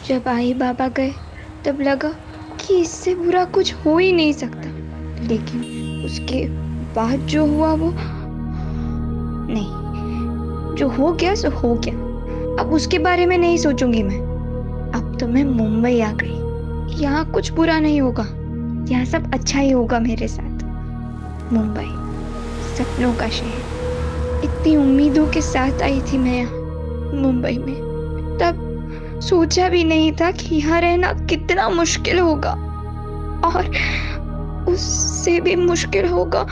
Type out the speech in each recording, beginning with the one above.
जब आई बाबा गए तब लगा कि इससे बुरा कुछ हो ही नहीं सकता, लेकिन उसके बाद जो हुआ वो नहीं, जो हो गया सो हो गया। अब उसके बारे में नहीं सोचूंगी मैं। अब तो मैं मुंबई आ गई, यहाँ कुछ बुरा नहीं होगा, यहाँ सब अच्छा ही होगा मेरे साथ। मुंबई सपनों का शहर, इतनी उम्मीदों के साथ आई थी मैं यहाँ मुंबई में। तब सोचा भी नहीं था कि यहाँ रहना कितना मुश्किल होगा, और उससे भी मुश्किल होगा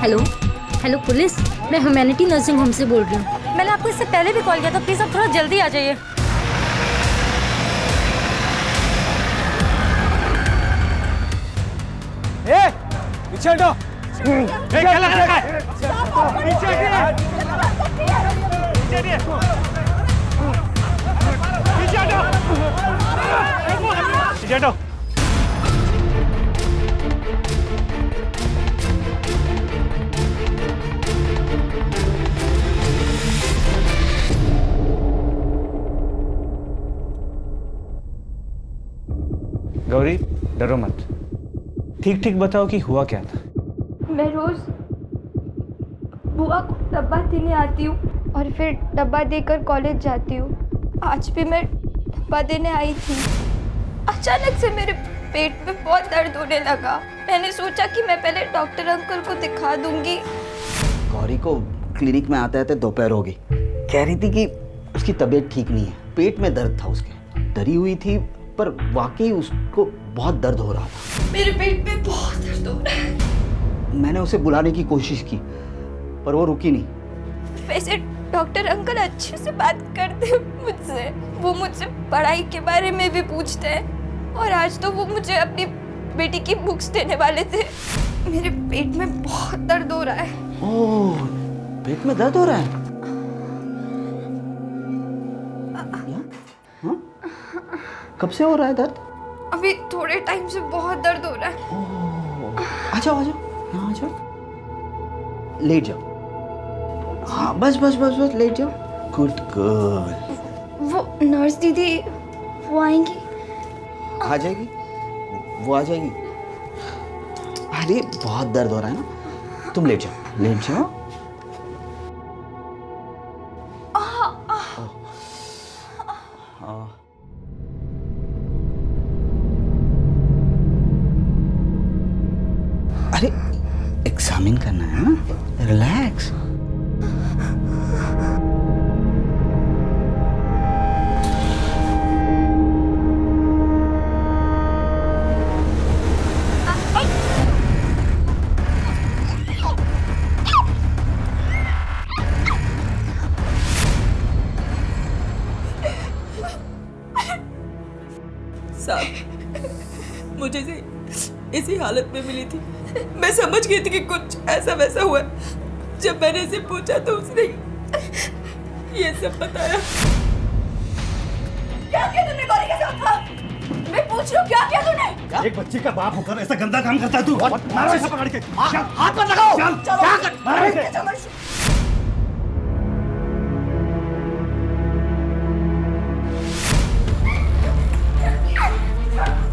हेलो हेलो पुलिस, मैं ह्यूमैनिटी नर्सिंग होम से बोल रही हूँ। मैंने आपको इससे पहले भी कॉल किया था, प्लीज़ आप थोड़ा जल्दी आ जाइए। पीछे हटो। क्या लग रहा है? पीछे हटिए। पीछे हटो। पीछे हटो। गौरी, डरो मत। ठीक ठीक बताओ कि हुआ क्या था। मैं रोज बुआ को डब्बा देने आती हूँ और फिर डब्बा देकर कॉलेज जाती हूँ। आज भी मैं डब्बा देने आई थी। अचानक से मेरे पेट में बहुत दर्द होने लगा। मैंने सोचा कि मैं पहले डॉक्टर अंकल को दिखा दूंगी। गौरी को क्लिनिक में आते आते दोपहर हो गई। कह रही थी कि उसकी तबीयत ठीक नहीं है, पेट में दर्द था उसके। डरी हुई थी, पर वाकई उसको बहुत दर्द हो रहा था। मेरे पेट में बहुत दर्द हो रहा है। मैंने उसे बुलाने की कोशिश की, पर वो रुकी नहीं। वैसे डॉक्टर अंकल अच्छे से बात करते हैं मुझसे। वो मुझसे पढ़ाई के बारे में भी पूछते हैं, और आज तो वो मुझे अपनी बेटी की बुक्स देने वाले थे। मेरे पेट में बहुत दर्द हो रहा है। ओह, पेट में दर्द हो रहा है? हाँ? कब से हो रहा है दर्द? अभी थोड़े टाइम से बहुत दर्द हो रहा है। आ जाओ आ जाओ, यहाँ आ जाओ, लेट जाओ। हाँ बस बस बस बस लेट जाओ। Good girl. वो नर्स दीदी वो आएंगी? आ जाएगी, वो आ जाएगी। अरे बहुत दर्द हो रहा है ना, तुम लेट जाओ, लेट जाओ। अरे एग्जामिन करना है ना, रिलैक्स। साहब, मुझे इसी हालत में मिली थी। मैं समझ गई थी कि कुछ ऐसा वैसा हुआ। जब मैंने इसे पूछा तो उसने ये सब बताया। क्या किया तुमने गौरी के साथ? मैं पूछ रही हूँ, क्या किया तूने? एक बच्ची का बाप होकर ऐसा गंदा काम करता है तू? मारो इसे पकड़ के। हाथ मत लगाओ। क्या कर? मारो इसे।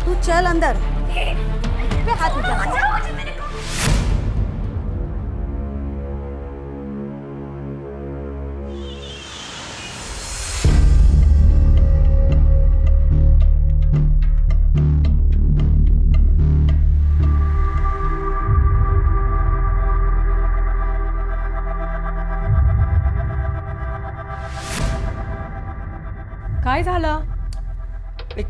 तू चल अंदर। हाथ उठा। काय झालं?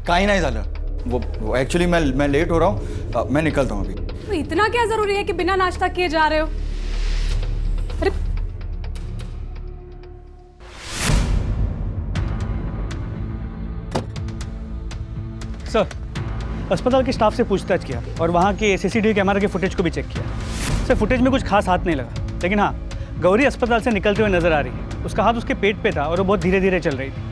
काही नाही झालं। वो एक्चुअली मैं लेट हो रहा हूँ, मैं निकलता हूँ अभी। तो इतना क्या जरूरी है कि बिना नाश्ता किए जा रहे हो? अरे सर, अस्पताल के स्टाफ से पूछताछ किया और वहाँ के सीसीटीवी कैमरा के फुटेज को भी चेक किया। सर, फुटेज में कुछ खास हाथ नहीं लगा, लेकिन हाँ, गौरी अस्पताल से निकलते हुए नजर आ रही है। उसका हाथ उसके पेट पे था और वो बहुत धीरे धीरे चल रही थी।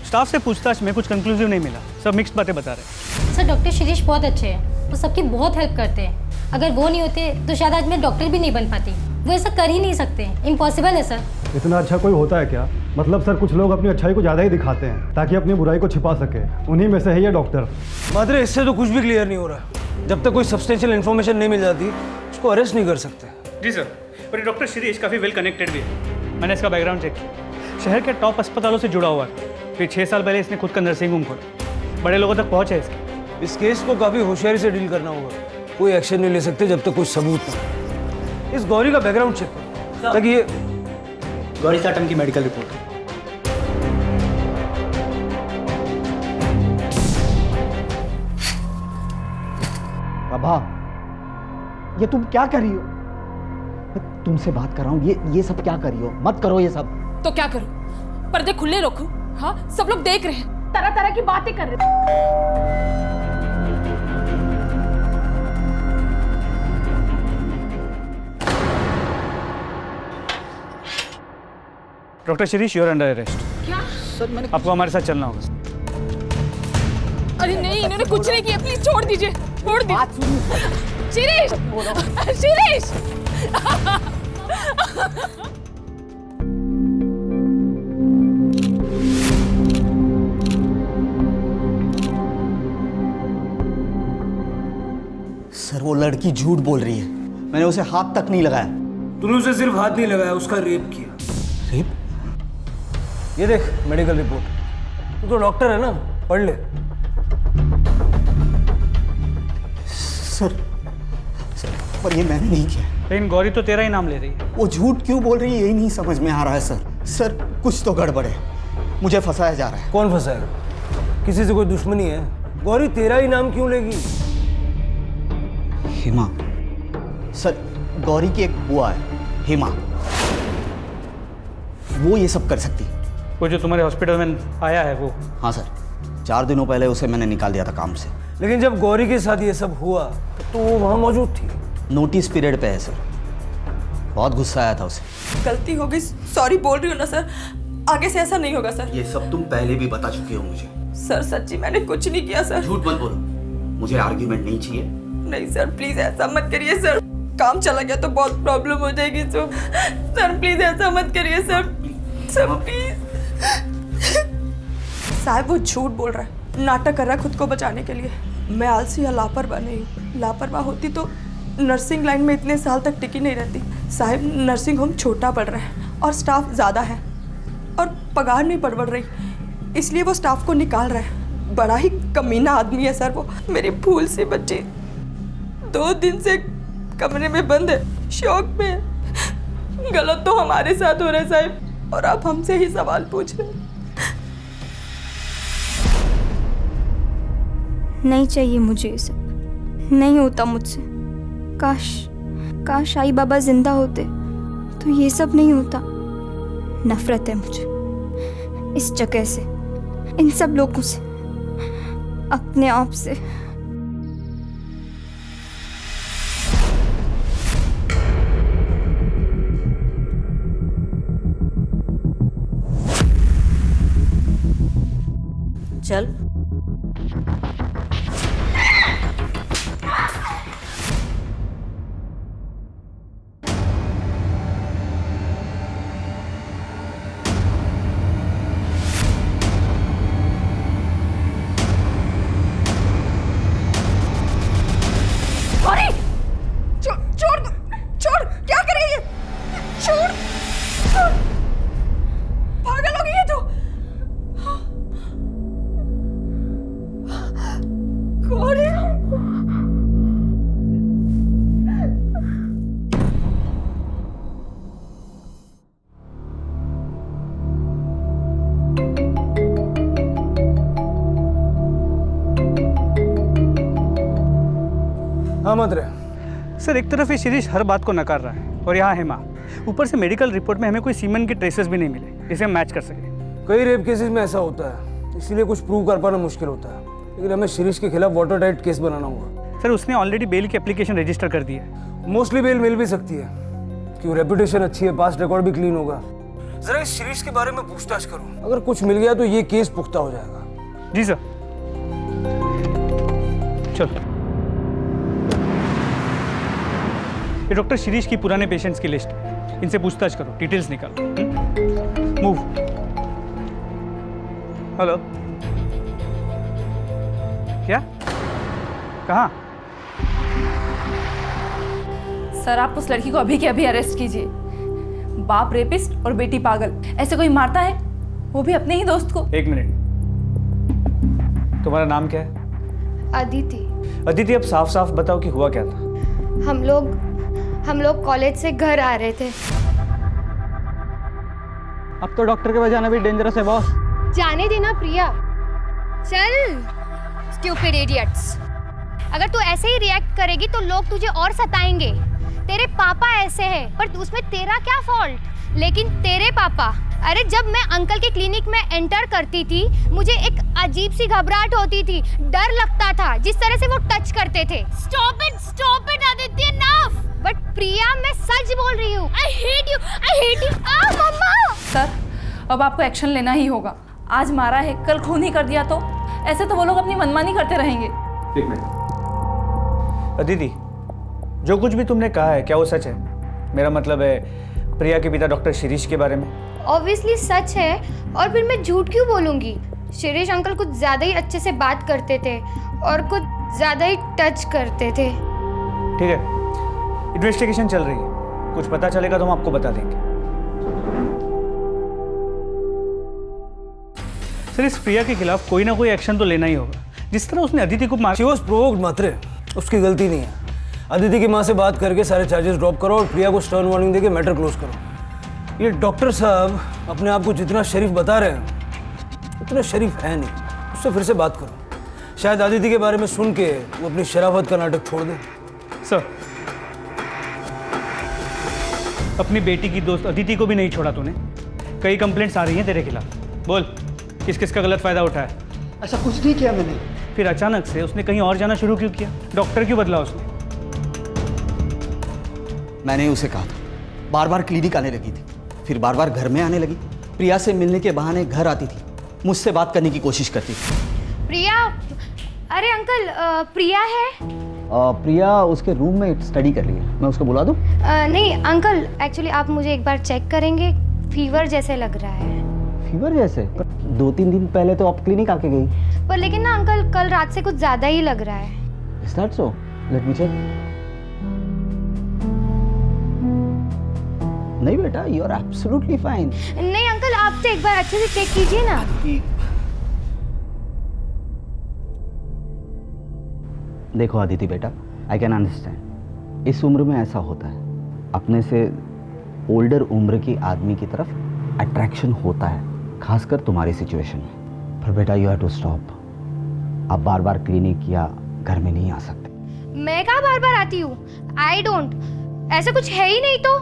स्टाफ से पूछताछ में कुछ कंक्लूसिव नहीं मिला, सब मिक्स्ड बातें बता रहे हैं। सर डॉक्टर शिरीष बहुत अच्छे हैं, वो सबकी बहुत हेल्प करते हैं। अगर वो नहीं होते तो शायद आज मैं डॉक्टर भी नहीं बन पाती। वो ऐसा कर ही नहीं सकते, इम्पॉसिबल है सर। इतना अच्छा कोई होता है क्या? मतलब सर कुछ लोग अपनी अच्छाई को ज़्यादा ही दिखाते हैं ताकि अपनी बुराई को छिपा सके। उन्हीं में से है ये डॉक्टर। मात्र इससे तो कुछ भी क्लियर नहीं हो रहा। जब तक कोई सब्सटेंशियल इन्फॉर्मेशन नहीं मिल जाती उसको अरेस्ट नहीं कर सकते। जी सर, और ये डॉक्टर शिरीष काफ़ी वेल कनेक्टेड भी है। मैंने इसका बैकग्राउंड चेक किया, शहर के टॉप अस्पतालों से जुड़ा हुआ है। फिर 6 साल पहले इसने खुद का नर्सिंग होम खोला, बड़े लोगों तक पहुँच है इसकी। इस केस को काफ़ी होशियारी से डील करना होगा। कोई एक्शन नहीं ले सकते जब तक कोई सबूत ना। इस गौरी का बैकग्राउंड चेक करो ताकि ये गौरी साटम की मेडिकल रिपोर्ट। प्रभा, ये तुम क्या कर रही हो? मैं तुमसे बात कर रहा हूँ, ये सब क्या कर रही हो? मत करो ये सब। तो क्या करूं? पर्दे खुले रखूं? हाँ, सब लोग देख रहे हैं, तरह तरह की बातें कर रहे हैं। Doctor Shirish, you're under arrest. क्या? सर मैंने आपको हमारे साथ चलना होगा। अरे नहीं, इन्होंने कुछ नहीं किया, प्लीज छोड़ दीजिए, छोड़ दीजिए। शिरीष, शिरीष। सर वो लड़की झूठ बोल रही है, मैंने उसे हाथ तक नहीं लगाया। तूने उसे सिर्फ हाथ नहीं लगाया, उसका रेप किया। रेप? ये देख मेडिकल रिपोर्ट। तू तो डॉक्टर है ना, पढ़ ले। सर पर ये मैंने नहीं किया। लेकिन गौरी तो तेरा ही नाम ले रही है। वो झूठ क्यों बोल रही है यही नहीं समझ में आ रहा है सर कुछ तो गड़बड़ है, मुझे फंसाया जा रहा है। कौन फंसाएगा? किसी से कोई दुश्मनी है? गौरी तेरा ही नाम क्यों लेगी? हेमा, सर गौरी की एक बुआ है हेमा, वो ये सब कर सकती। वो जो तुम्हारे हॉस्पिटल में आया है वो? हाँ सर, 4 दिनों पहले उसे मैंने निकाल दिया था काम से। लेकिन जब गौरी के साथ ये सब हुआ तो वो वहाँ मौजूद थी। नोटिस पीरियड पे है सर, बहुत गुस्सा आया था उसे। गलती हो गई, सॉरी बोल रही हूँ ना सर, आगे से ऐसा नहीं होगा सर। ये सब तुम पहले भी बता चुके हो मुझे। सर सच्ची मैंने कुछ नहीं किया सर। झूठ मत बोलो, मुझे आर्ग्यूमेंट नहीं चाहिए। नहीं सर, प्लीज ऐसा मत करिए सर, काम चला गया तो बहुत प्रॉब्लम हो जाएगी। तो सर प्लीज ऐसा मत करिए सर, सर प्लीज। साहब वो झूठ बोल रहा है, नाटक कर रहा है खुद को बचाने के लिए। मैं आलसी या लापरवाह नहीं हूँ, लापरवाह होती तो नर्सिंग लाइन में इतने साल तक टिकी नहीं रहती। साहब नर्सिंग होम छोटा पड़ रहा है और स्टाफ ज़्यादा है और पगार नहीं बढ़ रही, इसलिए वो स्टाफ को निकाल रहा है। बड़ा ही कमीना आदमी है सर वो। मेरी भूल से बच्ची 2 दिन से कमरे में बंद है, शौक में है। गलत तो हमारे साथ हो रहा है साहब, और आप हमसे ही सवाल पूछ रहे हैं। नहीं चाहिए मुझे ये सब, नहीं होता मुझसे। काश आई बाबा जिंदा होते तो ये सब नहीं होता। नफरत है मुझे इस जगह से, इन सब लोगों से, अपने आप से। चल छोड़, क्या कर रही है? छोड़, पागल हो गई है तू। कौन है? हाँ मत रहे। सर एक तरफ ये शिरीष हर बात को नकार रहा है और यहाँ हेमा, ऊपर से मेडिकल रिपोर्ट में हमें कोई सीमन के ट्रेसेस भी नहीं मिले जिसे हम मैच कर सके। कई रेप केसेस में ऐसा होता है, इसीलिए कुछ प्रूव कर पाना मुश्किल होता है। लेकिन हमें शिरीष के खिलाफ वाटर टाइट केस बनाना होगा। सर उसने ऑलरेडी बेल की एप्लीकेशन रजिस्टर कर दी है। मोस्टली बेल मिल भी सकती है, कि रेपुटेशन अच्छी है, पास्ट रिकॉर्ड भी क्लीन होगा। जरा इस शिरीष के बारे में पूछताछ करो, अगर कुछ मिल गया तो ये केस पुख्ता हो जाएगा। जी सर। चलो, ये डॉक्टर शिरीष की पुराने पेशेंट्स की लिस्ट, इनसे पूछताछ करो, डिटेल्स निकालो। मूव। हेलो, क्या? कहाँ? सर आप उस लड़की को अभी के अभी अरेस्ट कीजिए। बाप रेपिस्ट और बेटी पागल, ऐसे कोई मारता है, वो भी अपने ही दोस्त को। एक मिनट, तुम्हारा नाम क्या है? अदिति। अदिति, अब साफ साफ बताओ कि हुआ क्या था। हम लोग कॉलेज से घर आ रहे थे। अब तो डॉक्टर के पास जाना भी डेंजरस है बॉस। जाने देना प्रिया। चल स्टूपिड इडियट्स, अगर तू ऐसे ही रिएक्ट करेगी तो लोग तुझे और सताएंगे। तेरे पापा ऐसे हैं, पर उसमें तेरा क्या फॉल्ट? लेकिन तेरे पापा, अरे जब मैं अंकल के क्लिनिक में एंटर करती थी मुझे एक अजीब सी घबराहट होती थी, डर लगता था जिस तरह से वो टच करते थे। Stop it Aditya, enough. But Priya मैं सच बोल रही हूँ। I hate you. आ मम्मा। सर अब आपको एक्शन लेना ही होगा। आज मारा है, कल खून ही कर दिया तो ऐसे तो वो लोग अपनी मनमानी करते रहेंगे। एक मिनट। अदिति, जो कुछ भी तुमने कहा है क्या वो सच है? मेरा मतलब है प्रिया के पिता डॉक्टर शिरीष के बारे में। ऑब्वियसली सच है, और फिर मैं झूठ क्यों बोलूंगी? शिरीष अंकल कुछ ज्यादा ही अच्छे से बात करते थे और कुछ ज्यादा ही टच करते थे। ठीक है, इन्वेस्टिगेशन चल रही है, कुछ पता चलेगा तो हम आपको बता देंगे। सर, इस प्रिया के खिलाफ कोई ना कोई एक्शन तो लेना ही होगा। जिस तरह उसने अदिति को मार। शी वाज प्रोवोक्ड मात्रे, उसकी गलती नहीं है। अदिति की माँ से बात करके सारे चार्जेस ड्रॉप करो और प्रिया को स्टर्न वार्निंग देके मैटर क्लोज करो। ये डॉक्टर साहब अपने आप को जितना शरीफ बता रहे हैं उतना शरीफ है नहीं, उससे फिर से बात करो। शायद अदिति के बारे में सुन के वो अपनी शराफत का नाटक छोड़ दे। सर, अपनी बेटी की दोस्त अदिति को भी नहीं छोड़ा तूने। कई कंप्लेंट्स आ रही हैं तेरे खिलाफ, बोल किस किस का गलत फायदा उठाया? ऐसा कुछ नहीं किया मैंने। फिर अचानक से उसने कहीं और जाना शुरू क्यों किया? डॉक्टर क्यों बदला उसने? मैंने उसे कहा था, बार बार क्लिनिक आने लगी थी, फिर बार बार घर में आने लगी। प्रिया से मिलने के बहाने घर आती थी, मुझसे बात करने की कोशिश करती थी। प्रिया, अरे अंकल प्रिया है? प्रिया उसके रूम में स्टडी कर रही है, मैं उसको बुला दूं? नहीं अंकल, एक्चुअली आप मुझे एक बार चेक करेंगे, फीवर जैसे लग रहा है। फीवर जैसे? पर 2-3 दिन पहले तो आप क्लिनिक आके गई। पर लेकिन ना अंकल, कल रात से कुछ ज्यादा ही लग रहा है। Is that so? Let me check. नहीं बेटा, you are absolutely fine. नहीं अंकल, आप तो एक बार अच्छे से चेक कीजिए ना। देखो अदिति बेटा, I can understand. इस उम्र में ऐसा होता है, अपने से ओल्डर उम्र की आदमी की तरफ अट्रैक्शन होता है, खासकर तुम्हारी सिचुएशन में। पर बेटा यू हैव टू स्टॉप। आप बार बार क्लिनिक या घर में नहीं आ सकते। मैं कहाँ बार बार आती हूँ? आई डोंट, ऐसा कुछ है ही नहीं तो।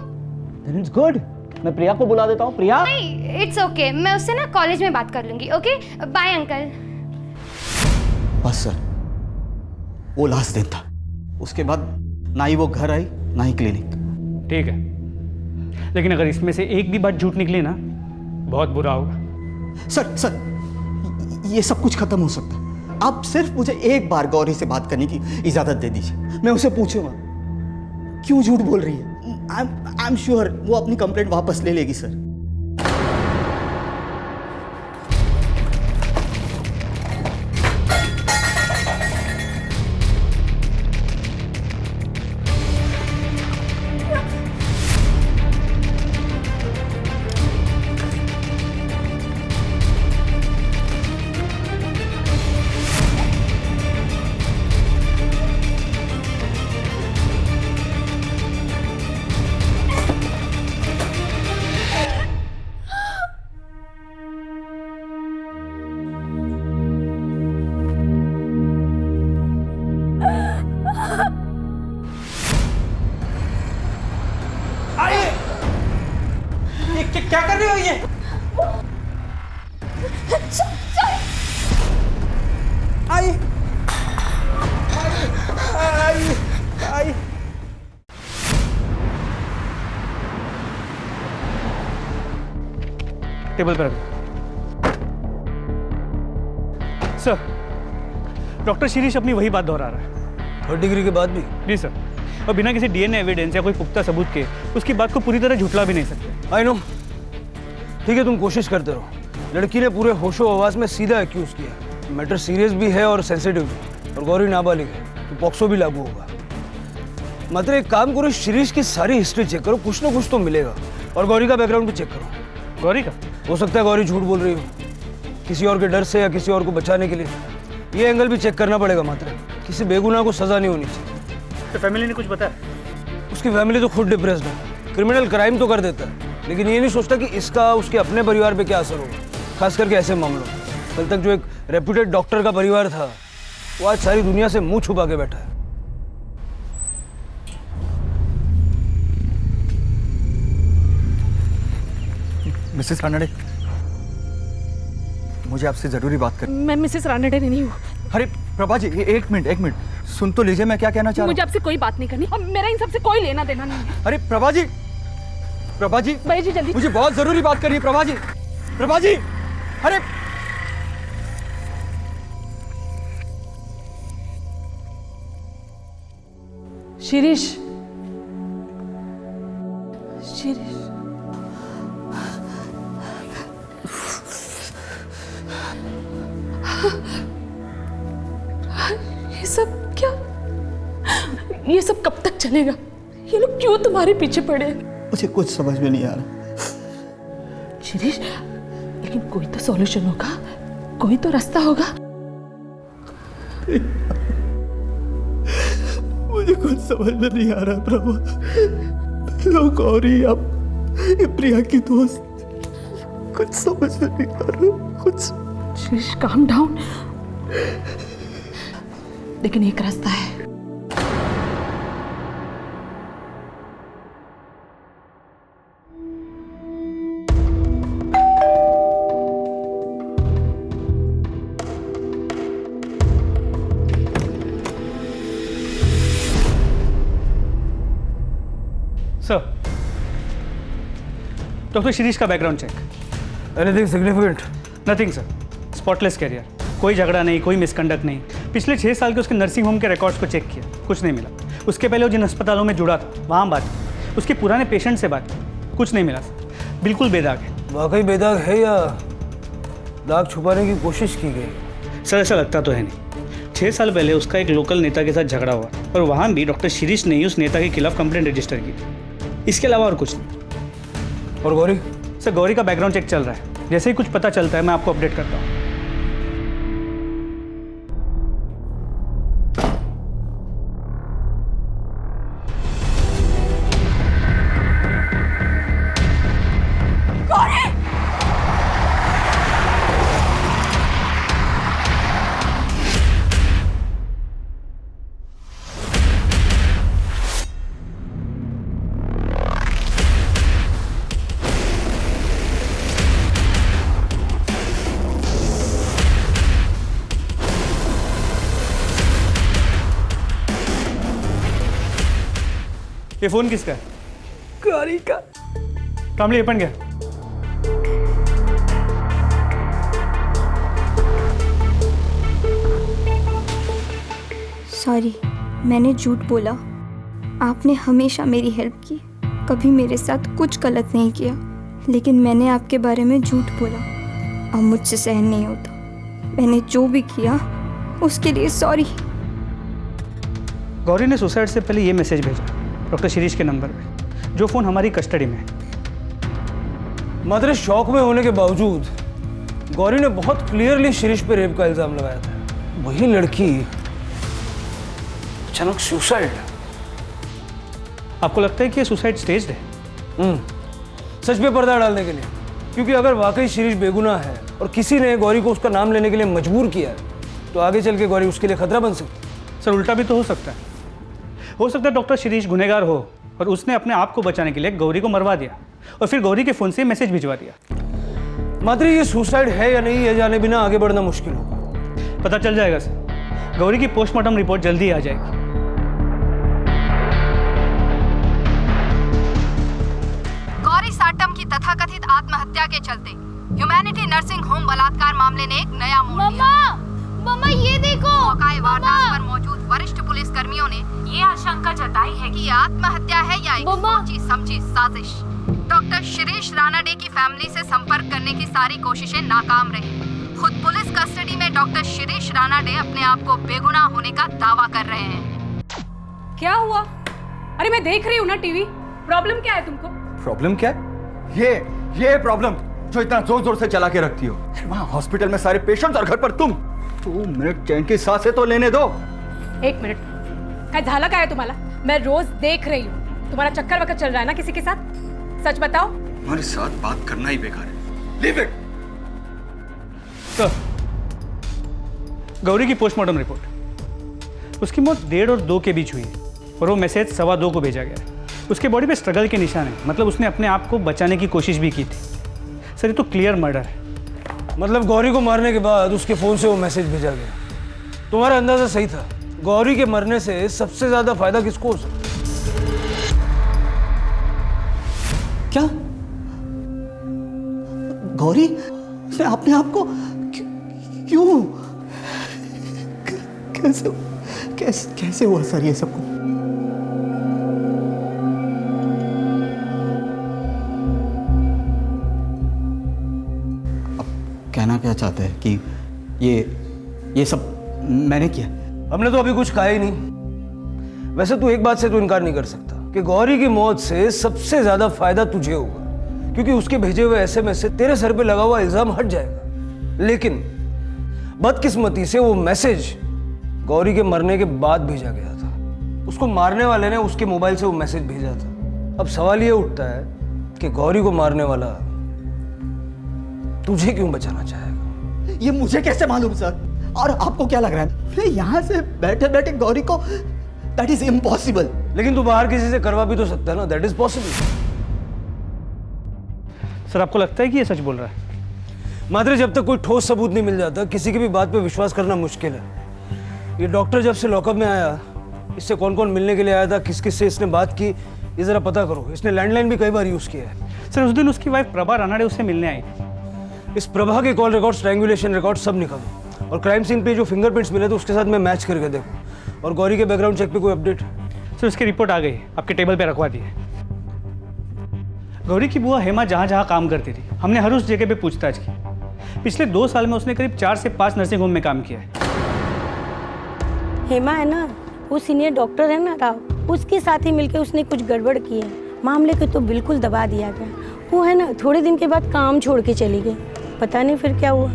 Then it's good. मैं प्रिया को बुला देता हूँ। प्रिया? नहीं, इट्स ओके, मैं उससे ना कॉलेज में बात कर लूंगी। Okay, bye uncle. बस सर, वो लास्ट दिन था, उसके बाद ना ही वो घर आई ना ही क्लिनिक। ठीक है, लेकिन अगर इसमें से एक भी बात झूठ निकले ना, बहुत बुरा होगा। सर, ये सब कुछ खत्म हो सकता है। आप सिर्फ मुझे एक बार गौरी से बात करने की इजाजत दे दीजिए, मैं उसे पूछूंगा क्यों झूठ बोल रही है। आई एम श्योर वो अपनी कंप्लेंट वापस ले लेगी सर। क्या कर रही हो ये? आई आई आई टेबल पर रखो। सर, डॉक्टर शिरीष अपनी वही बात दोहरा रहा है। 3rd डिग्री के बाद भी? जी सर, और बिना किसी डीएनए एविडेंस या कोई पुख्ता सबूत के उसकी बात को पूरी तरह झुठला भी नहीं सकते। आई नो, ठीक है, तुम कोशिश करते रहो। लड़की ने पूरे होशो आवाज में सीधा एक्यूज किया। मैटर सीरियस भी है और सेंसिटिव भी, और गौरी नाबालिग है तो पॉक्सो भी लागू होगा। मात्र एक काम करो, शिरीष की सारी हिस्ट्री चेक करो, कुछ ना कुछ तो मिलेगा। और गौरी का बैकग्राउंड भी चेक करो। गौरी का? हो सकता है गौरी झूठ बोल रही हो, किसी और के डर से या किसी और को बचाने के लिए। ये एंगल भी चेक करना पड़ेगा। मात्र किसी बेगुनाह को सजा नहीं होनी चाहिए। तो फैमिली ने कुछ बताया? उसकी फैमिली तो खुद डिप्रेस्ड है। क्रिमिनल क्राइम तो कर देता है, लेकिन ये नहीं सोचता कि इसका उसके अपने परिवार पे क्या असर होगा, खास करके ऐसे मामलों में। कल तक जो एक रेप्यूटेड डॉक्टर का परिवार था, वो आज सारी दुनिया से मुंह छुपा के बैठा है। मिसेस रानडे, मुझे आपसे जरूरी बात करनी। मैं मिसेस रानडे नहीं हूँ। अरे प्रभा जी, एक मिनट सुन तो लीजिए, मैं क्या कहना चाह रहा हूँ। मुझे आपसे कोई बात नहीं करनी और मेरा इन सबसे कोई लेना देना नहीं है। अरे प्रभा जी भाई जी जल्दी, मुझे बहुत जरूरी बात करनी है। प्रभा जी, अरे शिरीष, ये सब कब तक चलेगा? ये लोग क्यों तुम्हारे पीछे पड़े हैं? मुझे कुछ समझ में नहीं आ रहा। शिरीष, लेकिन कोई तो सॉल्यूशन होगा, कोई तो रास्ता होगा। मुझे कुछ समझ में नहीं आ रहा प्रभु। लोग गौरी, अब ये प्रिया की दोस्त, कुछ समझ में नहीं आ रहा कुछ। Shirish, calm down. लेकिन एक रास्ता है। सर, डॉक्टर शिरीष का background check. Anything significant? Nothing sir, spotless career, कोई झगड़ा नहीं, कोई मिसकंडक्ट नहीं। पिछले 6 साल के उसके नर्सिंग होम के रिकॉर्ड्स को चेक किया, कुछ नहीं मिला। उसके पहले वो जिन अस्पतालों में जुड़ा था वहाँ बात की, उसके पुराने पेशेंट से बात की, कुछ नहीं मिला सर। बिल्कुल बेदाग है। वाकई बेदाग है या दाग छुपाने की कोशिश की गई? सर ऐसा लगता तो है नहीं। 6 साल पहले उसका एक लोकल नेता के साथ झगड़ा हुआ और वहाँ भी डॉक्टर शिरीष ने ही उस नेता के खिलाफ कंप्लेंट रजिस्टर की थी। इसके अलावा और कुछ नहीं। और गौरी? सर, गौरी का बैकग्राउंड चेक चल रहा है, जैसे ही कुछ पता चलता है मैं आपको अपडेट करता हूँ। ये फोन किसका है? गौरी का। कामली, ये पण गया। सॉरी, मैंने झूठ बोला। आपने हमेशा मेरी हेल्प की, कभी मेरे साथ कुछ गलत नहीं किया, लेकिन मैंने आपके बारे में झूठ बोला। अब मुझसे सहन नहीं होता। मैंने जो भी किया उसके लिए सॉरी। गौरी ने सुसाइड से पहले ये मैसेज भेजा डॉक्टर शिरीष के नंबर पे, जो फ़ोन हमारी कस्टडी में है। मात्र शौक में होने के बावजूद गौरी ने बहुत क्लियरली शिरीष पे रेप का इल्जाम लगाया था। वही लड़की अचानक सुसाइड। आपको लगता है कि ये सुसाइड स्टेज्ड है? सच पे पर्दा डालने के लिए। क्योंकि अगर वाकई शिरीष बेगुनाह है और किसी ने गौरी को उसका नाम लेने के लिए मजबूर किया है, तो आगे चल के गौरी उसके लिए खतरा बन सकती है। सर, उल्टा भी तो हो सकता है। हो सकता है डॉक्टर शिरीष गुनहगार हो और उसने अपने आप को बचाने के लिए गौरी को मरवा दिया और फिर गौरी के फ़ोन से मैसेज भिजवा दिया। मात्र ये सुसाइड है या नहीं, ये जाने बिना आगे बढ़ना मुश्किल होगा। पता चल जाएगा सर। गौरी की पोस्टमार्टम रिपोर्ट जल्दी ही आ जाएगी। गौरी साटम की तथाकथित आत्महत्या के चलते ह्यूमैनिटी नर्सिंग होम बलात्कार मामले ने एक नया मोड़ लिया। मम्मा ये देखो। मौकाए वारदात पर मौजूद वरिष्ठ पुलिस कर्मियों ने ये आशंका जताई है कि ये आत्महत्या है या एक सोची समझी साजिश। डॉक्टर शिरीष रानाडे की फैमिली से संपर्क करने की सारी कोशिशें नाकाम रही। खुद पुलिस कस्टडी में डॉक्टर शिरीष रानाडे अपने आप को बेगुनाह होने का दावा कर रहे हैं। क्या हुआ? अरे मैं देख रही हूँ ना टीवी। प्रॉब्लम क्या है तुमको? प्रॉब्लम क्या है? ये प्रॉब्लम जो इतना जोर जोर से चला के रखती हो। वहाँ हॉस्पिटल में सारे पेशेंट्स और घर पर तुम। 2 मिनट चैन की सांसें तो लेने दो। 1 मिनट। काय झाला काय तुम्हाला? मैं रोज देख रही हूँ। तुम्हारा चक्कर वक्कर चल रहा है ना किसी के साथ? सच बताओ। हमारे साथ बात करना ही बेकार है। Leave it. सर, गौरी की पोस्टमार्टम रिपोर्ट, उसकी मौत 1:30 और 2 के बीच हुई है और वो मैसेज 2:15 को भेजा गया है। उसके बॉडी पे स्ट्रगल के निशान है, मतलब उसने अपने आप को बचाने की कोशिश भी की थी। सर ये तो क्लियर मर्डर है। मतलब गौरी को मारने के बाद उसके फ़ोन से वो मैसेज भेजा गया। तुम्हारा अंदाज़ा सही था। गौरी के मरने से सबसे ज़्यादा फायदा किसको हो सकता? क्या गौरी उसने अपने आप को क्यों कैसे हुआ सर ये सब कुछ? कहना क्या चाहते हैं कि ये सब मैंने किया? हमने तो अभी कुछ कहा ही नहीं। वैसे तू एक बात से तो इनकार नहीं कर सकता कि गौरी की मौत से सबसे ज्यादा फायदा तुझे होगा, क्योंकि उसके भेजे हुए एसएमएस से तेरे सर पे लगा हुआ इल्जाम हट जाएगा। लेकिन बदकिस्मती से वो मैसेज गौरी के मरने के बाद भेजा गया था। उसको मारने वाले ने उसके मोबाइल से वो मैसेज भेजा था। अब सवाल ये उठता है कि गौरी को मारने वाला तुझे क्यों बचाना चाहेगा? ये मुझे कैसे मालूम सर? और आपको क्या लग रहा है मैं यहाँ से बैठे बैठे गौरी को? That is impossible. लेकिन तू बाहर किसी से करवा भी तो सकता है ना। That is possible. सर आपको लगता है कि ये सच बोल रहा है? मात्र जब तक कोई ठोस सबूत नहीं मिल जाता किसी की भी बात पे विश्वास करना मुश्किल है। ये डॉक्टर जब से लॉकअप में आया, इससे कौन कौन मिलने के लिए आया था, किस किस से इसने बात की, ये जरा पता करो। इसने लैंडलाइन भी कई बार यूज किया है। सर उस दिन उसकी वाइफ प्रभा रानाडे उससे मिलने आई। इस प्रभा के कॉल रिकॉर्ड, स्ट्रैंगुलेशन रिकॉर्ड सब निकालो और क्राइम सीन पे जो फिंगरप्रिंट्स मिले थे उसके साथ मैं मैच करके देखो। और गौरी के बैकग्राउंड चेक पे कोई अपडेट? सर उसकी रिपोर्ट आ गई, आपके टेबल पे रखवा दी है। गौरी की बुआ हेमा जहाँ जहाँ काम करती थी, हमने हर उस जगह पे पूछताछ की। पिछले 2 साल में उसने करीब 4 से 5 नर्सिंग होम में काम किया है। हेमा है ना, वो सीनियर डॉक्टर है ना राव, उसके साथ ही मिलकर उसने कुछ गड़बड़ की है। मामले को तो बिल्कुल दबा दिया गया। वो है ना थोड़े दिन के बाद काम छोड़ के चली गई। पता नहीं फिर क्या हुआ।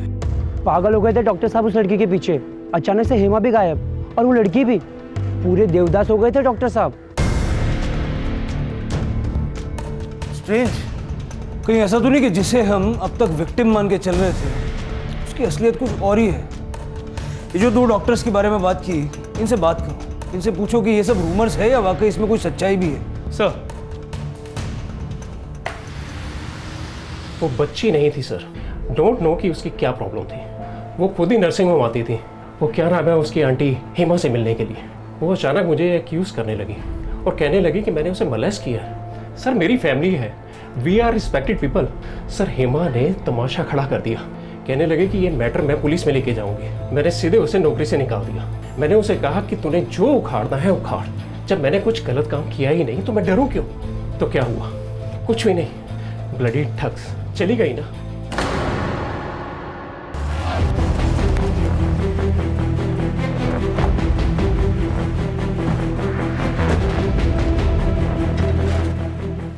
पागल हो गए थे डॉक्टर साहब उस लड़की के पीछे। अचानक से हेमा भी गायब और वो लड़की भी। पूरे देवदास हो गए थे डॉक्टर साहब। स्ट्रेंज। कहीं ऐसा तो नहीं कि जिसे हम अब तक विक्टिम मान के चल रहे थे उसकी असलियत कुछ और ही है? ये जो 2 डॉक्टर्स के बारे में बात की, इनसे बात करो। इनसे पूछो कि ये सब रूमर्स है या वाकई इसमें कोई सच्चाई भी है। सर वो बच्ची नहीं थी सर। डोंट नो कि उसकी क्या प्रॉब्लम थी। वो खुद ही नर्सिंग होम आती थी। वो क्या नाम है उसकी आंटी हेमा से मिलने के लिए। वो अचानक मुझे एक्यूज़ करने लगी और कहने लगी कि मैंने उसे मोलेस्ट किया है। सर मेरी फैमिली है, we are respected people. Sir Hema ने तमाशा खड़ा कर दिया। कहने लगे कि ये मैटर मैं पुलिस में लेके जाऊंगी। मैंने सीधे उसे नौकरी से निकाल दिया। मैंने उसे कहा कि तूने जो उखाड़ना है उखाड़। जब मैंने कुछ गलत काम किया ही नहीं तो मैं डरूं क्यों? तो क्या हुआ? कुछ भी नहीं। Bloody thugs. चली गई ना।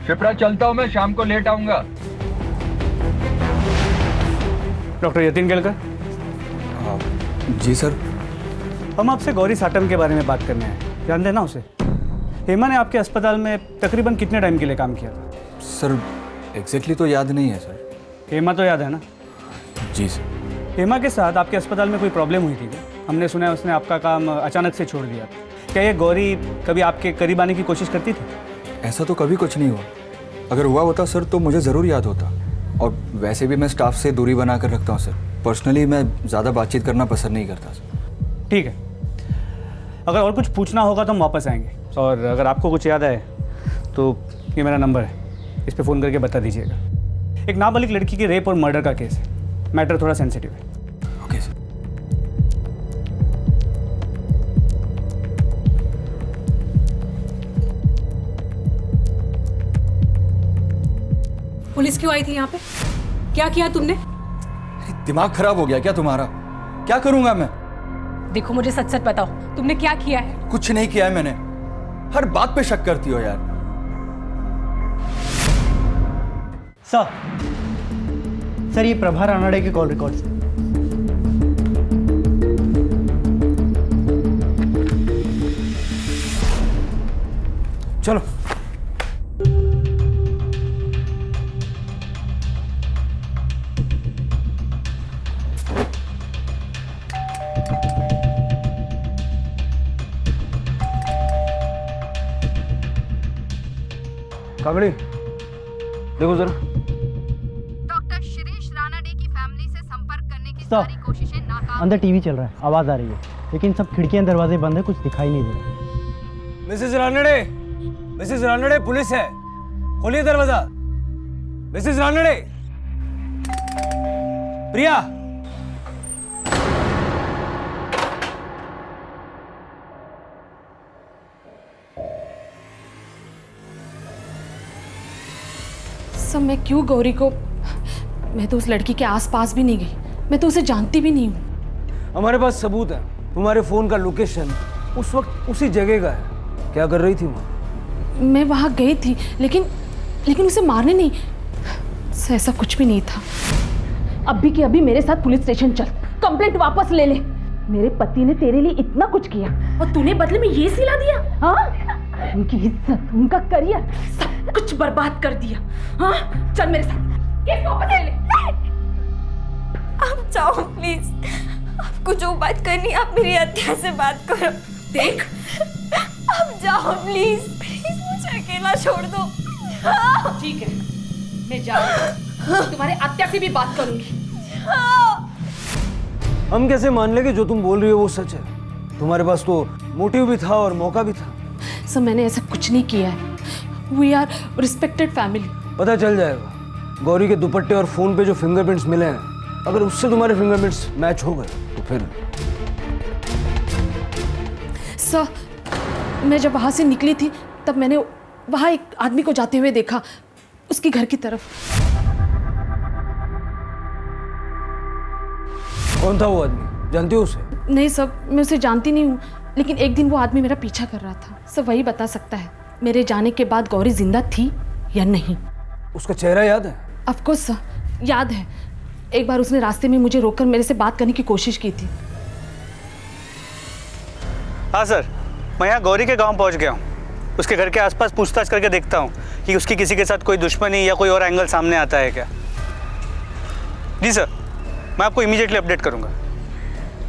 शिप्रा चलता हूं मैं, शाम को लेट आऊंगा। डॉक्टर यतीन केलकर। जी सर। हम आपसे गौरी साटम के बारे में बात करने आए। जानते हैं ना उसे? हेमा ने आपके अस्पताल में तकरीबन कितने टाइम के लिए काम किया था? सर एग्जैक्टली तो याद नहीं है सर। हेमा तो याद है ना? जी सर। हेमा के साथ आपके अस्पताल में कोई प्रॉब्लम हुई थी क्या? हमने सुना है उसने आपका काम अचानक से छोड़ दिया। क्या ये गौरी कभी आपके करीब आने की कोशिश करती थी? ऐसा तो कभी कुछ नहीं हुआ। अगर हुआ होता सर तो मुझे ज़रूर याद होता। और वैसे भी मैं स्टाफ से दूरी बना कर रखता हूँ सर। पर्सनली मैं ज़्यादा बातचीत करना पसंद नहीं करता सर। ठीक है, अगर और कुछ पूछना होगा तो हम वापस आएंगे। और अगर आपको कुछ याद आए तो ये मेरा नंबर है, इस पर फ़ोन करके बता दीजिएगा। एक नाबालिग लड़की के रेप और मर्डर का केस है। मैटर थोड़ा सेंसिटिव है। Okay sir. पुलिस क्यों आई थी यहाँ पे? क्या किया तुमने? दिमाग खराब हो गया क्या तुम्हारा? क्या करूंगा मैं? देखो मुझे सच सच बताओ, तुमने क्या किया है? कुछ नहीं किया है मैंने। हर बात पे शक करती हो यार। सर ये प्रभा रानाडे के कॉल रिकॉर्ड्स हैं। चलो। काकड़ी देखो जरा। डॉक्टर शिरीष रानाडे की फैमिली से संपर्क करने की सारी कोशिशें नाकाम। अंदर टीवी चल रहा है, आवाज आ रही है, लेकिन सब खिड़कियां दरवाजे बंद है, कुछ दिखाई नहीं दे रहा। मिसेस रानडे पुलिस है, खोलिए दरवाजा। मिसेस रानडे, प्रिया। सब मैं क्यों गौरी को, मैं तो उस लड़की के आसपास भी नहीं गई, मैं तो उसे जानती भी नहीं हूँ। हमारे पास सबूत है, तुम्हारे फोन का लोकेशन उस वक्त उसी जगह का है। क्या कर रही थी वो? मैं वहाँ गई थी, लेकिन उसे मारने नहीं, ऐसा कुछ भी नहीं था। अभी के अभी मेरे साथ पुलिस स्टेशन चल, कंप्लेंट वापस ले ले। मेरे पति ने तेरे लिए इतना कुछ किया और तूने बदले में ये सिला दिया? हाँ, उनकी इज्जत, उनका करियर, सब कुछ बर्बाद कर दिया। हाँ, चल मेरे साथ, केस वापस ले ले। आप जाओ प्लीज, आपको जो बात करनी है आप मेरी हत्या से बात करो। देख, आप जाओ प्लीज, प्लीज मुझे अकेला छोड़ दो। ठीक है, मैं जा रही हूँ, तुम्हारे हत्या से भी बात करूंगी। हम कैसे मान लेंगे जो तुम बोल रही हो वो सच है? तुम्हारे पास तो मोटिव भी था और मौका भी था। सर मैंने ऐसा कुछ नहीं किया है। We are respected family. पता चल जाएगा। गौरी के दुपट्टे और फोन पे जो फिंगरप्रिंट्स मिले हैं, अगर उससे तुम्हारे फिंगरप्रिंट्स मैच हो गए तो फिर। सर मैं जब वहाँ से निकली थी तब मैंने वहाँ एक आदमी को जाते हुए देखा, उसकी घर की तरफ। कौन था वो आदमी? जानती हो उसे? नहीं सर, मैं उसे जानती नहीं हूँ, लेकिन एक दिन वो आदमी मेरा पीछा कर रहा था। सर वही बता सकता है मेरे जाने के बाद गौरी जिंदा थी या नहीं। उसका चेहरा याद है? ऑफ कोर्स सर, याद है। एक बार उसने रास्ते में मुझे रोककर मेरे से बात करने की कोशिश की थी। हाँ सर, मैं यहाँ गौरी के गांव पहुँच गया हूँ। उसके घर के आसपास पूछताछ करके देखता हूँ कि उसकी किसी के साथ कोई दुश्मनी या कोई और एंगल सामने आता है क्या। जी सर, मैं आपको इमीडिएटली अपडेट करूँगा।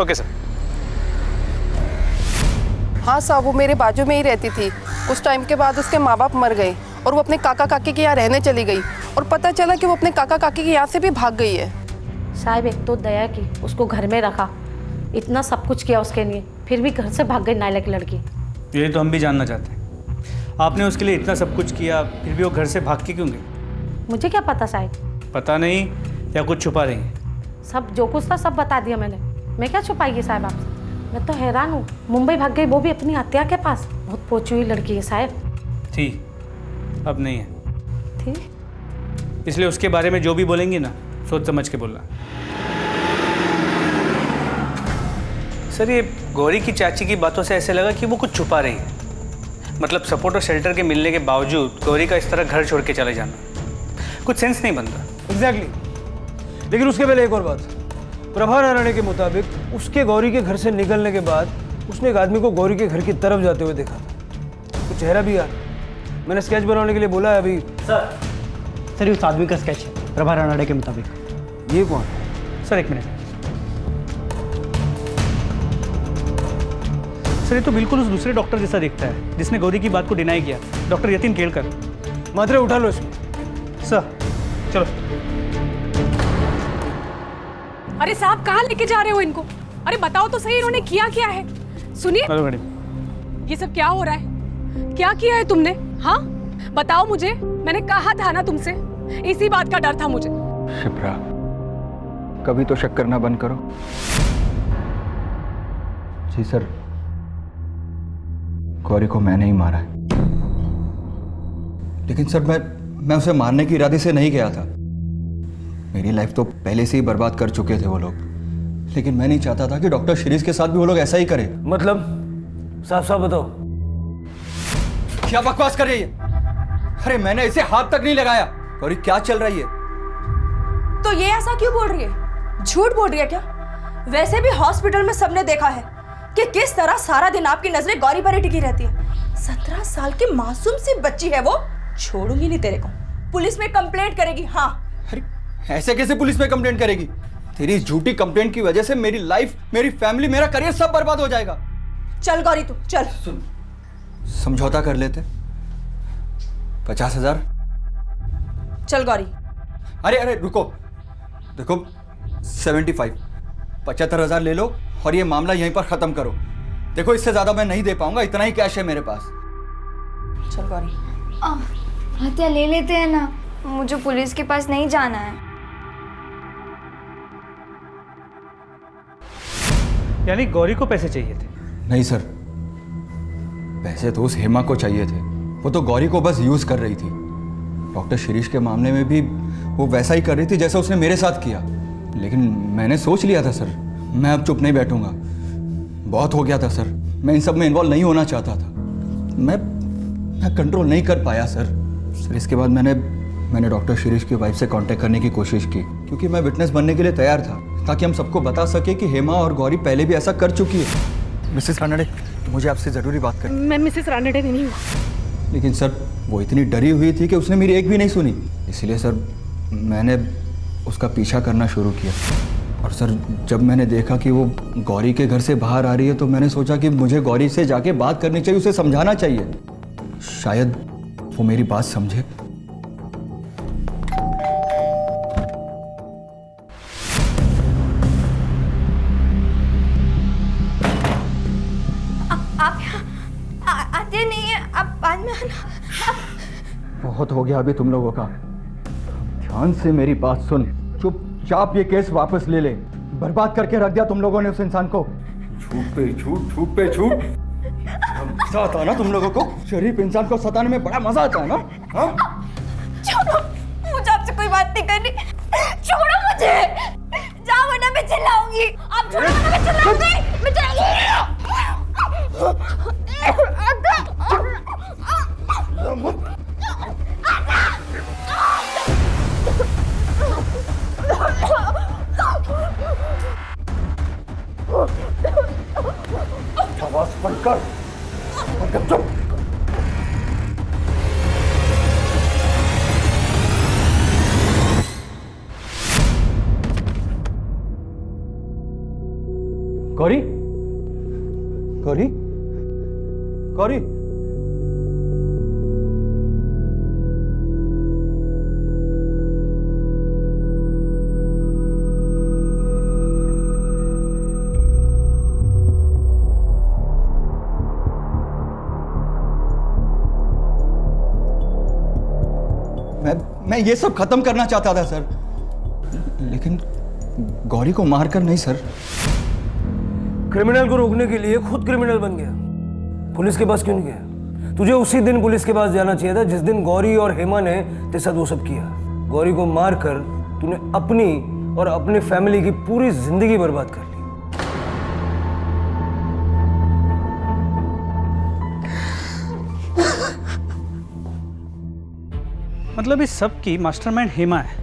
Okay sir. हाँ साहब, वो मेरे बाजू में ही रहती थी। कुछ टाइम के बाद उसके माँ बाप मर गए और वो अपने काका काकी के यहाँ रहने चली गई, और पता चला कि वो अपने काका काकी के यहाँ से भी भाग गई है। साहब एक तो दया की, उसको घर में रखा, इतना सब कुछ किया उसके लिए, फिर भी घर से भाग गई नालायक लड़की। यही तो हम भी जानना चाहते हैं। आपने उसके लिए इतना सब कुछ किया, फिर भी वो घर से भाग के क्यों गई? मुझे क्या पता साहब। पता नहीं या कुछ छुपा रही हैं? सब जो कुछ था सब बता दिया मैंने। मैं क्या छुपाएगी साहब आपसे? मैं तो हैरान हूँ, मुंबई भाग गई, वो भी अपनी हत्या के पास। बहुत पहुँची हुई लड़की है साहब। थी, अब नहीं है। थी? इसलिए उसके बारे में जो भी बोलेंगी ना, सोच समझ के बोलना। सर ये गौरी की चाची की बातों से ऐसे लगा कि वो कुछ छुपा रही है। मतलब सपोर्ट और शेल्टर के मिलने के बावजूद गौरी का इस तरह घर छोड़ के चले जाना कुछ सेंस नहीं बनता। एग्जैक्टली। लेकिन उसके पहले एक और बात। प्रभा रानाडे के मुताबिक उसके गौरी के घर से निकलने के बाद उसने एक आदमी को गौरी के घर की तरफ जाते हुए देखा था। तो चेहरा भी याद। मैंने स्केच बनाने के लिए बोला है अभी। सर ये उस आदमी का स्केच है प्रभा रानाडे के मुताबिक। ये कौन? सर एक मिनट। सर ये तो बिल्कुल उस दूसरे डॉक्टर जैसा दिखता है जिसने गौरी की बात को डिनाई किया, डॉक्टर यतीन केलकर। मात्रे उठा लो इसको। सर चलो। अरे साहब कहाँ लेके जा रहे हो इनको? अरे बताओ तो सही, इन्होंने किया क्या है? सुनिए, हेलो मैडम। ये सब क्या हो रहा है? क्या किया है तुमने? हाँ बताओ मुझे, मैंने कहा था ना तुमसे इसी बात का डर था मुझे। शिप्रा, कभी तो शक करना बंद करो। जी सर, गौरी को मैंने ही मारा है। लेकिन सर मैं उसे मारने की इरादे से नहीं गया था। मेरी लाइफ तो पहले से ही बर्बाद कर चुके थे वो लोग, लेकिन मैं नहीं चाहता था कि डॉक्टर शिरीष के साथ भी वो लोग ऐसा ही करें। मतलब साफ साफ बताओ, क्या बकवास कर रही है? अरे मैंने इसे हाथ तक नहीं लगाया। गौरी क्या चल रही है? तो ये ऐसा क्यों बोल रही है? झूठ बोल रही है क्या? वैसे भी हॉस्पिटल में सबने देखा है कि किस तरह सारा दिन आपकी नजरें गौरी पर ही टिकी रहती है। 17 साल की मासूम सी बच्ची है वो। छोड़ूंगी नहीं तेरे को, पुलिस में कंप्लेंट करेगी। हाँ। अरे ऐसे कैसे पुलिस में कंप्लेंट करेगी? तेरी झूठी कंप्लेंट की वजह से मेरी लाइफ, मेरी फैमिली, मेरा करियर सब बर्बाद हो जाएगा। चल गौरी तू चल। समझौता कर लेते। 50,000। चल गौरी। अरे रुको, देखो 75, 75,000 ले लो और ये मामला यहीं पर खत्म करो। देखो इससे ज्यादा मैं नहीं दे पाऊंगा, इतना ही कैश है मेरे पास। चल गौरी। हत्या ले लेते हैं ना, मुझे पुलिस के पास नहीं जाना है। यानी गौरी को पैसे चाहिए थे? नहीं सर, पैसे तो उस हेमा को चाहिए थे। वो तो गौरी को बस यूज कर रही थी। डॉक्टर शिरीष के मामले में भी वो वैसा ही कर रही थी जैसा उसने मेरे साथ किया। लेकिन मैंने सोच लिया था सर, मैं अब चुप नहीं बैठूंगा। बहुत हो गया था सर, मैं इन सब में इन्वॉल्व नहीं होना चाहता था। मैं कंट्रोल नहीं कर पाया सर। इसके बाद मैंने डॉक्टर शिरीष की वाइफ से कांटेक्ट करने की कोशिश की, क्योंकि मैं विटनेस बनने के लिए तैयार था, ताकि हम सबको बता सके कि हेमा और गौरी पहले भी ऐसा कर चुकी है। मिसेस रानडे, मुझे आपसे ज़रूरी बात करनी। मैं मिसेस रानडे नहीं हूँ। लेकिन सर वो इतनी डरी हुई थी कि उसने मेरी एक भी नहीं सुनी। इसलिए सर मैंने उसका पीछा करना शुरू किया। और सर जब मैंने देखा कि वो गौरी के घर से बाहर आ रही है, तो मैंने सोचा कि मुझे गौरी से जाके बात करनी चाहिए, उसे समझाना चाहिए। शायद वो मेरी बात समझे। आते नहीं है, आप बाद में आना। बहुत हो गया अभी तुम लोगों का। ध्यान से मेरी बात सुन, चुपचाप ये केस वापस ले ले। बर्बाद करके रख दिया तुम लोगों ने उस इंसान को। झूठ पे झूठ, झूठ पे झूठ। मजा आता है ना तुम लोगों को? शरीफ इंसान को सताने में बड़ा मजा आता है ना? हाँ? छोड़ो, मुझे आपसे कोई बात नहीं करनी। छोड़ो मुझे, जाओ वरना मैं चिल्लाऊंगी। आप छोड़ो वरना मैं चिल्लाऊंगी। मैं चिल्लाऊंगी। आवाज बंद कर, चुप। गौरी, गौरी, गौरी। मैं ये सब खत्म करना चाहता था सर, लेकिन गौरी को मारकर नहीं सर। क्रिमिनल को रोकने के लिए खुद क्रिमिनल बन गया। पुलिस के पास क्यों नहीं गया? तुझे उसी दिन पुलिस के पास जाना चाहिए था जिस दिन गौरी और हेमा ने तेरे साथ वो सब किया। गौरी को मारकर तूने अपनी और अपने फैमिली की पूरी जिंदगी बर्बाद कर ली। मतलब इस सब की मास्टरमाइंड हेमा है?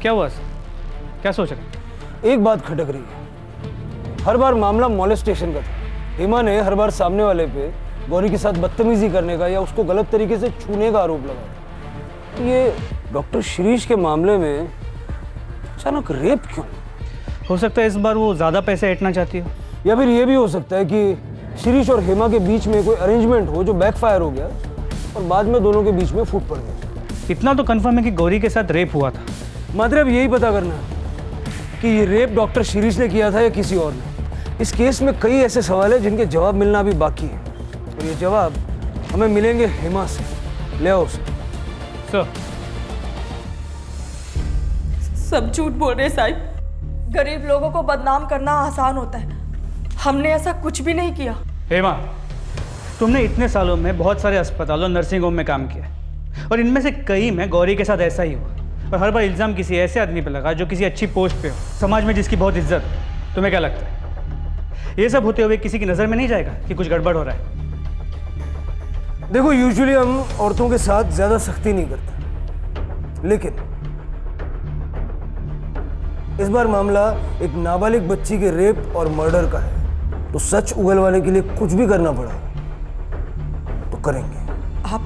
क्या हुआ सर? क्या सोच रहे हैं? एक बात खटक रही है। हर बार मामला मॉलेस्टेशन का था। हेमा ने हर बार सामने वाले पे गौरी के साथ बदतमीजी करने का या उसको गलत तरीके से छूने का आरोप लगाया। ये डॉक्टर शिरीष के मामले में अचानक रेप क्यों? हो सकता है इस बार वो ज़्यादा पैसे ऐंठना चाहती हो, या फिर ये भी हो सकता है कि शिरीष और हेमा के बीच में कोई अरेंजमेंट हो जो बैकफायर हो गया और बाद में दोनों के बीच में फूट पड़ गई। इतना तो कंफर्म है कि गौरी के साथ रेप हुआ था। मतलब यही पता करना कि ये रेप डॉक्टर शिरीष ने किया था या किसी और ने। इस केस में कई ऐसे सवाल हैं जिनके जवाब मिलना अभी बाकी है। और ये जवाब हमें मिलेंगे हेमा से। ले आओ उसे। सर सब झूठ बोल रहे साहिब। गरीब लोगों को बदनाम करना आसान होता है, हमने ऐसा कुछ भी नहीं किया। हेमा, तुमने इतने सालों में बहुत सारे अस्पतालों नर्सिंग होम में काम किया और इनमें से कई में गौरी के साथ ऐसा ही हुआ। और हर बार इल्ज़ाम किसी ऐसे आदमी पर लगा जो किसी अच्छी पोस्ट पे हो, समाज में जिसकी बहुत इज्जत हो। तुम्हें क्या लगता है ये सब होते हुए किसी की नज़र में नहीं जाएगा कि कुछ गड़बड़ हो रहा है? देखो, यूजुअली हम औरतों के साथ ज़्यादा सख्ती नहीं करते, लेकिन इस बार मामला एक नाबालिग बच्ची के रेप और मर्डर का है, तो सच उगलवाने के लिए कुछ भी करना पड़ा तो करेंगे। आप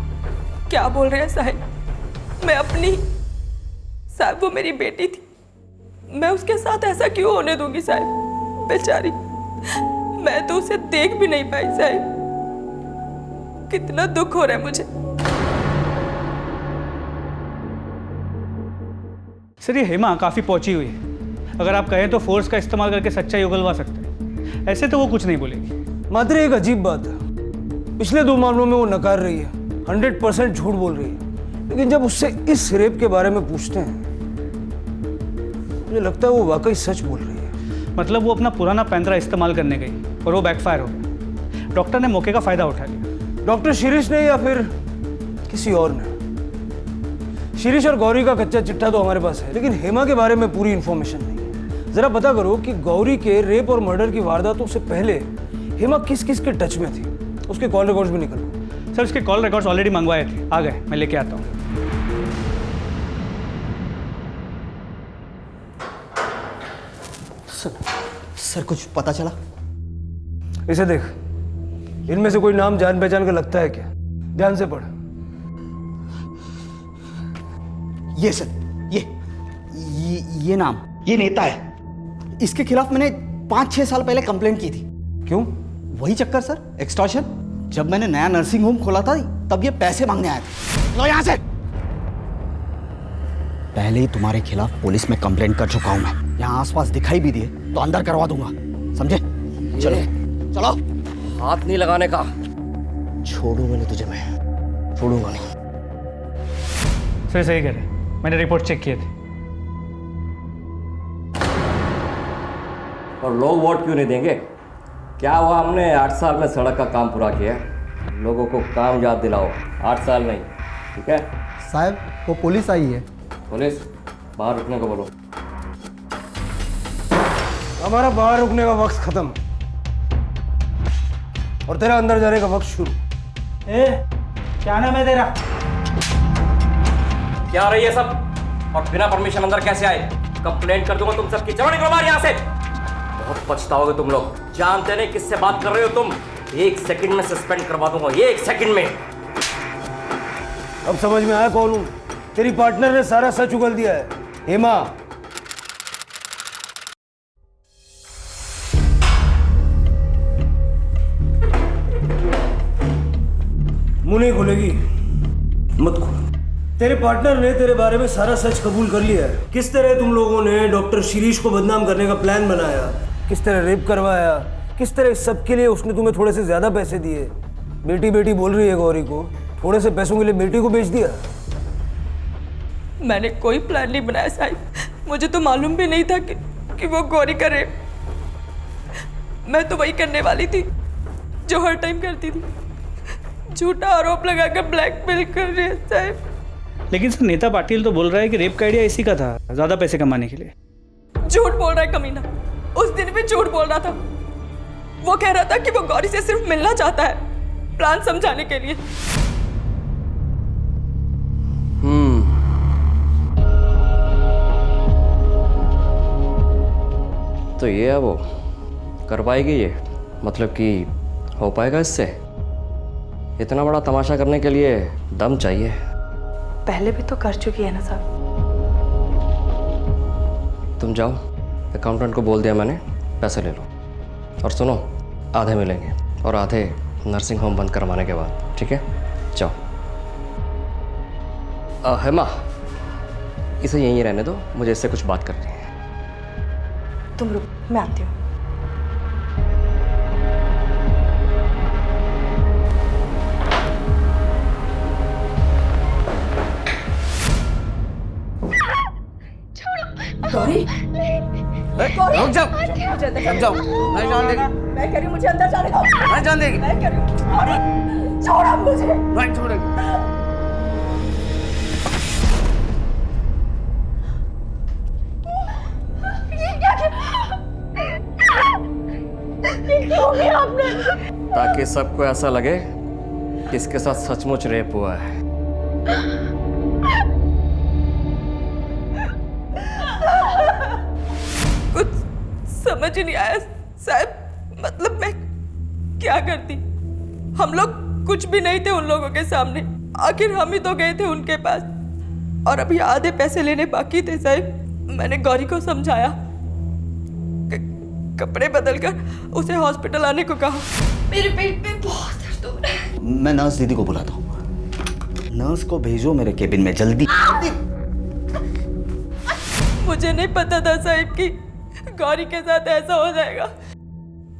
क्या बोल रहे हैं साहिब? मैं अपनी साहिब, वो मेरी बेटी थी, मैं उसके साथ ऐसा क्यों होने दूंगी साहिब? बेचारी, मैं तो उसे देख भी नहीं पाई साहिब। कितना दुख हो रहा है मुझे। सर ये हेमा काफ़ी पहुंची हुई है, अगर आप कहें तो फोर्स का इस्तेमाल करके सच्चाई उगलवा सकते हैं। ऐसे तो वो कुछ नहीं बोलेगी। मात्र एक अजीब बात है, पिछले 2 मामलों में वो नकार रही है, 100% झूठ बोल रही है, लेकिन जब उससे इस रेप के बारे में पूछते हैं मुझे लगता है वो वाकई सच बोल रही है। मतलब वो अपना पुराना पैंतरा इस्तेमाल करने गई और वो बैकफायर हो गया। डॉक्टर ने मौके का फ़ायदा उठा लिया। डॉक्टर शिरीष ने या फिर किसी और ने? शिरीष और गौरी का कच्चा चिट्ठा तो हमारे पास है, लेकिन हेमा के बारे में पूरी इन्फॉर्मेशन नहीं है। जरा पता करो कि गौरी के रेप और मर्डर की वारदातों से पहले हेमा किस किस के टच में थी। उसके कॉल रिकॉर्ड्स भी निकलो। सर उसके कॉल रिकॉर्ड्स ऑलरेडी मंगवाए थे, आ गए, मैं लेके आता हूँ। सर कुछ पता चला? इसे देख, इनमें से कोई नाम जान पहचान का लगता है क्या? ध्यान से पढ़। ये सर, ये नाम, ये नेता है। इसके खिलाफ मैंने 5-6 साल पहले कंप्लेंट की थी। क्यों? वही चक्कर सर, एक्सटॉर्शन। जब मैंने नया नर्सिंग होम खोला था तब ये पैसे मांगने आए थे। लो यहाँ से। पहले ही तुम्हारे खिलाफ पुलिस में कंप्लेंट कर चुका हूं मैं। यहाँ आसपास दिखाई भी दिए तो अंदर करवा दूंगा, समझे? चलो चलो। हाथ नहीं लगाने का। छोड़ू मैंने तुझे, मैं छोड़ूंगा नहीं। सर सही कह रहे, मैंने रिपोर्ट चेक किए थे। और लोग वोट क्यों नहीं देंगे? क्या हुआ, हमने 8 साल में सड़क का काम पूरा किया है। लोगों को काम याद दिलाओ, 8 साल नहीं, ठीक है? साहब वो पुलिस आई है। पुलिस? बाहर रुकने को बोलो। हमारा बाहर रुकने का वक्त खत्म और तेरा अंदर जाने का वक्त शुरू। क्या नाम है तेरा? क्या रही है सब? और बिना परमिशन अंदर कैसे आए? कंप्लेंट कर दूंगा तुम सबकी। चलो निकलो बाहर यहाँ से। बहुत पछताओगे तुम लोग। जानते नहीं किससे बात कर रहे हो तुम। 1 सेकंड में सस्पेंड करवा दूंगा, 1 सेकंड में। अब समझ में आया कौन हूं? तेरी पार्टनर ने सारा सच उगल दिया है, हेमा। मुंह नहीं खोलेगी? मत खोल। तेरे पार्टनर ने तेरे बारे में सारा सच कबूल कर लिया है। किस तरह तुम लोगों ने डॉक्टर शिरीष को बदनाम करने का प्लान बनाया, किस तरह रेप करवाया, किस तरह इस सब के लिए उसने तुम्हें थोड़े से ज्यादा पैसे दिए। बेटी बेटी बोल रही है गौरी को, थोड़े से पैसों के लिए बेटी को बेच दिया। मैंने कोई प्लान नहीं बनाया साहिब। मुझे तो मालूम भी नहीं था कि वो गौरी का रेप। मैं तो वही करने वाली थी जो हर टाइम करती थी, झूठा आरोप लगाकर ब्लैकमेल कर रही है साहिब। लेकिन सर नेता पाटिल तो बोल रहा है कि रेप का आइडिया इसी का था, ज्यादा पैसे कमाने के लिए। झूठ बोल रहा है कमीना, उस दिन भी झूठ बोल रहा था। वो कह रहा था कि वो गौरी से सिर्फ मिलना चाहता है, प्लान समझाने के लिए। तो ये है वो, कर पाएगी ये? मतलब कि हो पाएगा इससे? इतना बड़ा तमाशा करने के लिए दम चाहिए। पहले भी तो कर चुकी है ना साहब। तुम जाओ, अकाउंटेंट को बोल दिया मैंने, पैसे ले लो। और सुनो, आधे मिलेंगे और आधे नर्सिंग होम बंद करवाने के बाद, ठीक है? जाओ। हेमा, इसे यहीं रहने दो, मुझे इससे कुछ बात करनी है। तुम रुक, मैं आती हूँ। गौरी रुक जाओ, रुक जाओ, नहीं जान देगी। मैं कह रही हूँ मुझे अंदर जाने दो। नहीं जान देगी। मैं कह रही हूँ गौरी छोड़ो मुझे। नहीं छोड़ेगी। ये क्या किया आपने? ताकि सबको ऐसा लगे कि इसके साथ सचमुच रेप हुआ है। कुछ समझ ही नहीं आया साहब, मतलब मैं क्या करती? हम लोग कुछ भी नहीं थे उन लोगों के सामने, आखिर हम ही तो गए थे उनके पास और अभी आधे पैसे लेने बाकी थे साहब। मैंने गौरी को समझाया, कपड़े बदलकर उसे हॉस्पिटल आने को कहा। मेरे पेट में बहुत दर्द हो रहा है। मैं नर्स दीदी को बुलाता हूँ। नर्स को भेजो मेरे केबिन में जल्दी। मुझे नहीं पता था साहब कि गौरी के साथ ऐसा हो जाएगा।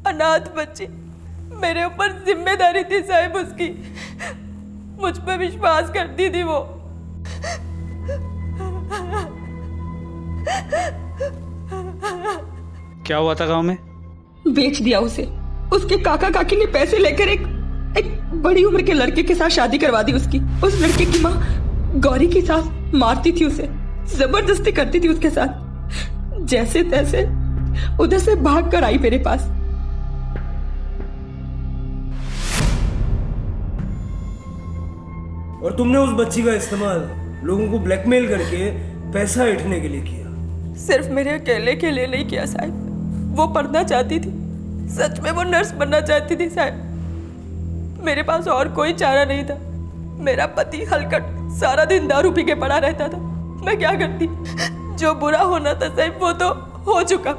अनाथ बच्ची, मेरे ऊपर जिम्मेदारी थी साहब उसकी। मुझ पर विश्वास करती थी वो। क्या हुआ था गांव में? बेच दिया उसे। उसके काका काकी ने पैसे लेकर एक बड़ी उम्र के लड़के के साथ शादी करवा दी उसकी। उस लड़के की माँ गौरी के साथ मारती थी उसे, जबरदस्ती करती थी उसके साथ। जैसे तैसे उधर से भाग कर आई मेरे पास। और तुमने उस बच्ची का इस्तेमाल लोगों को ब्लैकमेल करके पैसा ऐंठने के लिए किया। सिर्फ मेरे अकेले के लिए नहीं किया साहब, वो पढ़ना चाहती थी। सच में वो नर्स बनना चाहती थी साहब। मेरे पास और कोई चारा नहीं था। मेरा पति हलकट सारा दिन दारू पी के पड़ा रहता था। मैं क्या करती? जो बुरा होना था साहब वो तो हो चुका,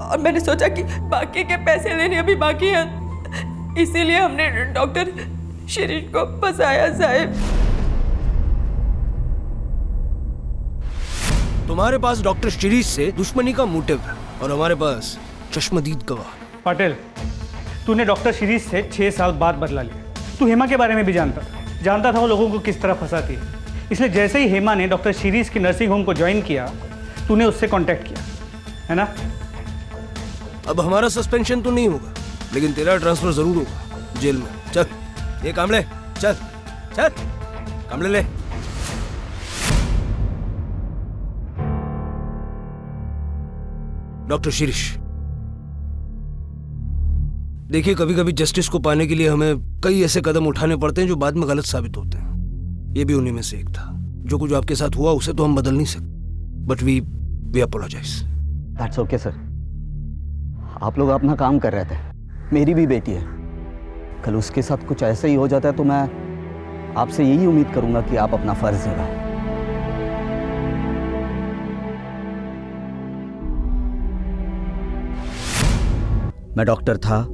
और मैंने सोचा कि बाकी के पैसे लेने अभी बाकी हैं। इसीलिए हमने डॉक्टर शिरीष को फंसाया साहब। तुम्हारे पास डॉक्टर शिरीष से दुश्मनी का मोटिव है और हमारे पास चश्मदीद गवाह। पटेल, तूने डॉक्टर शिरीष से 6 साल बाद बदला लिया। तू हेमा के बारे में भी जानता था वो लोगों को किस तरह फंसाती है। इसलिए जैसे ही हेमा ने डॉक्टर शिरीष की नर्सिंग होम को ज्वाइन किया, तूने उससे कांटेक्ट किया, है ना? अब हमारा सस्पेंशन तो नहीं होगा, लेकिन तेरा ट्रांसफर जरूर होगा जेल में। चल ये कामले, चल चल कामले ले। डॉक्टर शिरीष, देखिए कभी कभी जस्टिस को पाने के लिए हमें कई ऐसे कदम उठाने पड़ते हैं जो बाद में गलत साबित होते हैं। ये भी उन्हीं में से एक था। जो कुछ आपके साथ हुआ उसे तो हम बदल नहीं सकते, but we apologize. That's okay sir. आप लोग अपना काम कर रहे थे। मेरी भी बेटी है, कल उसके साथ कुछ ऐसा ही हो जाता है तो मैं आपसे यही उम्मीद करूंगा कि आप अपना फर्ज निभाएं। मैं डॉक्टर था